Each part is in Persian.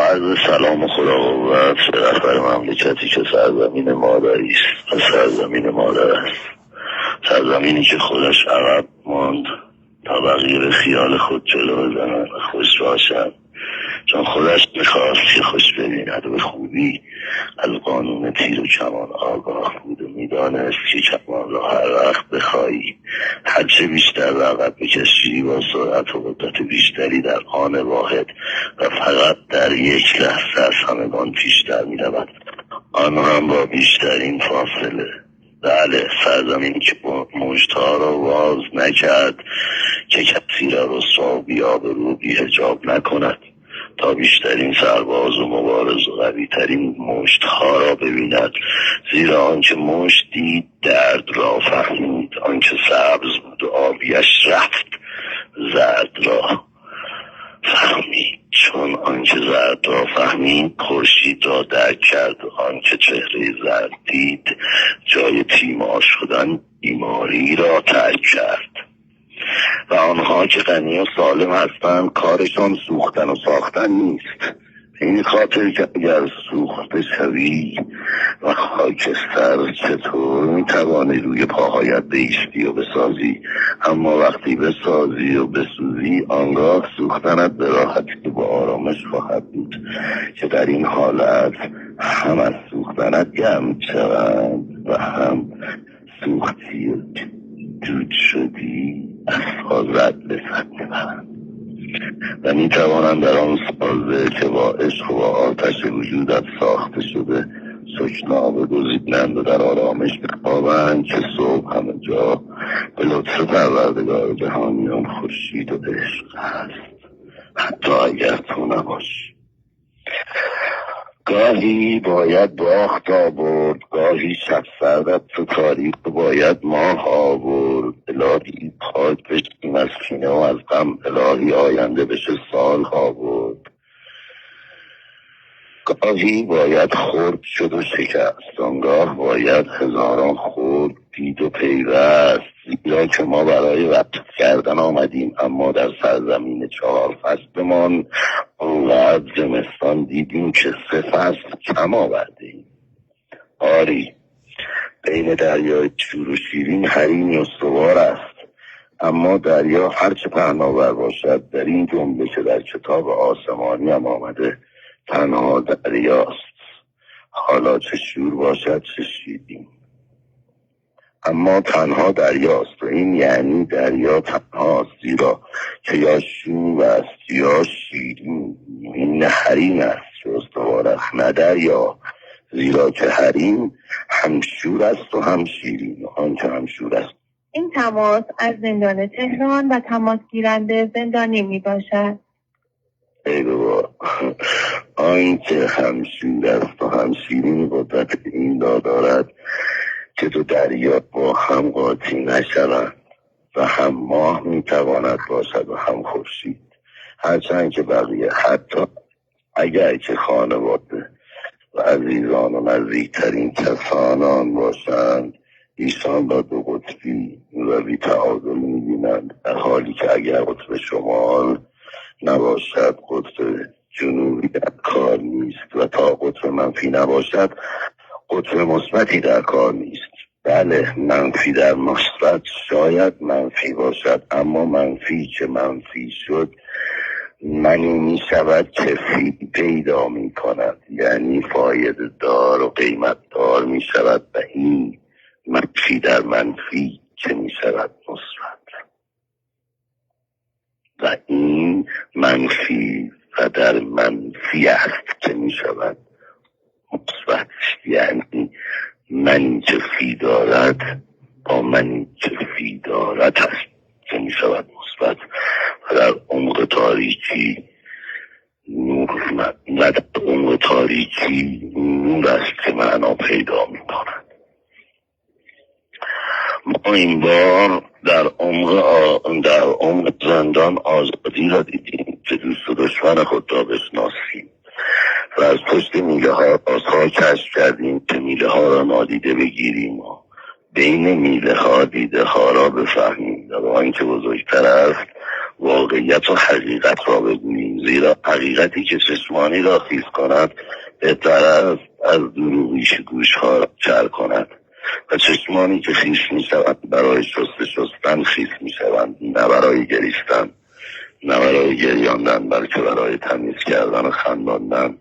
عرض سلام و خدا قوت به رهبر مملکتی که سرزمین مادری است و سرزمین مادر است، سرزمینی که خودش عقب ماند تا بقیه به خیال خود جلو بزنن و خوش باشن، چون خودش میخواست که خوش ببیند و به خوبی از قانون تیر و کمان آگاه بود و میدانست که کمان را هر وقت بخواهی هرچه بیشتر رقب بکشی با سرعت و قدرت بیشتری در آن واحد و فقط در یک لحظه از همگان پیشتر میرود، آن هم با بیشترین فاصله. بله، سرزمینی که موجها را واز نکرد که کسی را رسوا و بی‌آبرو و بی‌حجاب نکند تا بیشترین سرباز و مبارز و قوی‌ترین مشتها را ببیند، زیرا آنچه مشت دید درد را فهمید، آنچه سبز بود و آبیش رفت زرد را فهمید، چون آنچه زرد را فهمید خورشید را درک کرد و آنچه چهره زرد دید جای تیمار شدن بیماری را ترک کرد. و آنها که غنی و سالم هستند کارشان سوختن و ساختن نیست، این خاطر که اگر سوخته شوی و خاکستر چطور میتوانی روی پاهایت بایستی و بسازی، اما وقتی بسازی و بسوزی آنگاه سوختنت به راحتی و با آرامش خواهد بود که در این حالت هم از سوختنت گرم شوند و هم سوختی و دود شدی از حاضرت لذت میبرند و میتوانند در آن سازه که با عشق و با آتش وجودت ساخته شده سکنا بگزینند و در آرامش بخوابند که صبح همه جا به لطف پروردگار جهانیان خورشید و عشق هست، حتی اگر تو نباشی. گاهی باید باخت آورد، گاهی شب سردت تو تاریک باید ماه آورد، الهی پاک بشیم از کینه و از غم، الهی آینده بشه سال آورد. گاهی باید خرد شد و شکست، آنگاه باید هزاران خرد دید و پیوست، زیرا که ما برای وقت کردن آمدیم، اما در سرزمین 4 فصلمان اونقدر زمستان دیدیم که 3 فصل کم آوردیم. آری، بین دریای شور و شیرین حریمی استوار است، اما دریا هرچه پهناور باشد در این جمله که در کتاب آسمانی هم آمده تنها دریاست، حالا چه شور باشد چه شیرین، اما تنها دریاست و این یعنی دریا تنهاست، زیرا که یا شور است یا شیرین. این حریم است که استوار است، نه دریا، زیرا که حریم هم شور است و هم شیرین و آنچه هم شور است. این تماس از زندان تهران و تماس گیرنده زندانی می باشد. ای بابا، آنچه هم شور است و هم شیرین قدرت این را دارد که دو دریا با هم قاطی نشوند و هم ماه میتواند باشد و هم خورشید، هرچند که بقیه حتی اگر که خانواده و عزیزان و نزدیکترین کسان آن باشند ایشان را دو قطبی و بی تعادل میبینند، در حالی که اگر قطب شمال نباشد قطب جنوبی در کار نیست و تا قطب منفی نباشد قطب مثبتی در کار نیست. بله، منفی در مثبت شاید منفی باشد، اما منفی که منفی شد منی می شود که فی پیدا می کند، یعنی فایده دار و قیمت دار می شود و این منفی در منفی که می شود مثبت و این منفی و در منفی است که می شود مثبت، یعنی منی که فی دارد با منی که فی دارد است که می شود مثبت و در عمق تاریکی نور و در عمق تاریکی نور است که معنا پیدا می کند. ما این بار در عمق زندان آزادی را دیدیم که دوست و دشمن خود را بشناسیم و از پشت میله ها رازها کشف کردیم که میله ها را نادیده بگیریم و بین میله ها دیده ها را بفهمیم و با اینکه بزرگتر است واقعیت و حقیقت را بگوییم، زیرا حقیقتی که چشمانی را خیس کند بهتر است از دروغیش گوشها را چر کند و چشمانی که خیس می شوند برای شستن خیس می شوند، نه برای گریستن، نه برای گریاندن، بلکه برای تمیز کردن و خنداندن.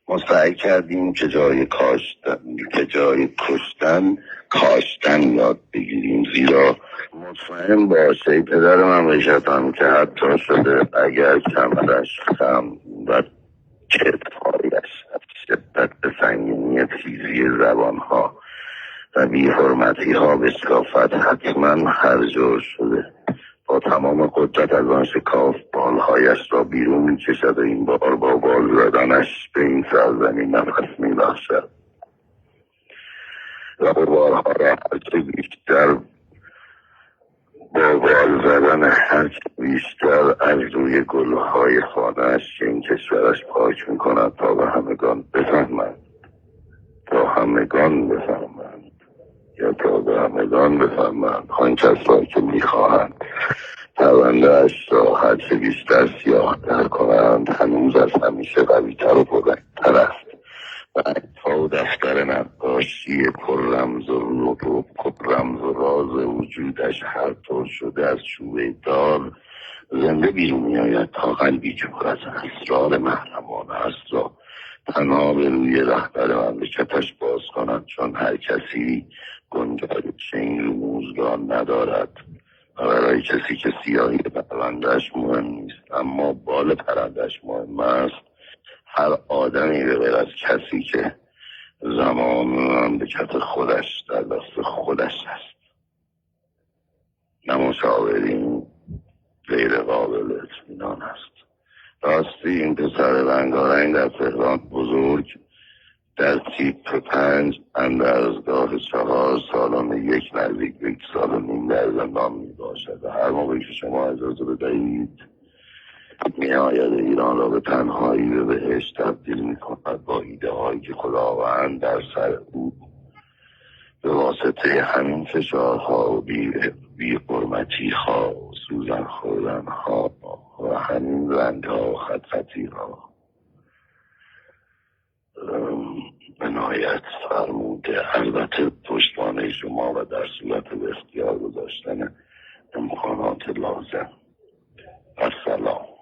ما سعی کردیم که جای کشتن کاشتن یاد بگیریم، زیرا مطمئن باش ای پدر مملکتم که حتی شده اگر کمرش خم و کتفایش از شدت سنگینی تیزی زبانها و بی‌حرمتی ها بشکافد، حتما هر جور شده با تمام قدرت از آن شکاف بالهایش را بیرون می کشد و این بار با بال زدنش به این سرزمین نفس می بخشد و بارها را هرچه بیشتر با بال زدن هرچه بیشتر از روی گلهای خانه‌اش که این کشورش پاک می کند تا به همگان بفهمند، یا تا به همگان بفهمند آن کسانی که میخواهند پرونده‌اش را هرچه بیشتر سیاه‌تر کنند هنوز از همیشه قوی‌تر و پررنگ‌تر است و تا دفتر نقاشی پررمز و راز وجودش هر طور شده از چوبه دار زنده بیرون میآید تا قلبی که پر از اسرار محرمانه است را تنها به روی رهبر مملکتش باز کند، چون هر کسی گنجایش این رموز را ندارد و برای کسی که سیاهی پرونده‌اش مهم نیست اما بال پرنده‌اش مهم است، هر آدمی به غیر از کسی که زمان مملکت خودش در دست خودش است نه مشاورین غیر قابل اطمینان است. راستی این پسر رنگارنگ در تهران بزرگ در تیپ 5 اندرزگاه 4 سالن 1 نزدیک به 1 سال و نیم در زندان می باشد و هر موقع که شما اجازه بدهید می آید ایران را به تنهایی به بهشت تبدیل می کند با ایده هایی که خداوند در سر او به واسطه همین فشارها و بی حرمتی ها و سوزن خوردن ها و همین رنگ ها و خطی ها عنایت فرموده، البته پشتوانه شما و در صورت به اختیار گذاشتن امکانات لازم. السلام.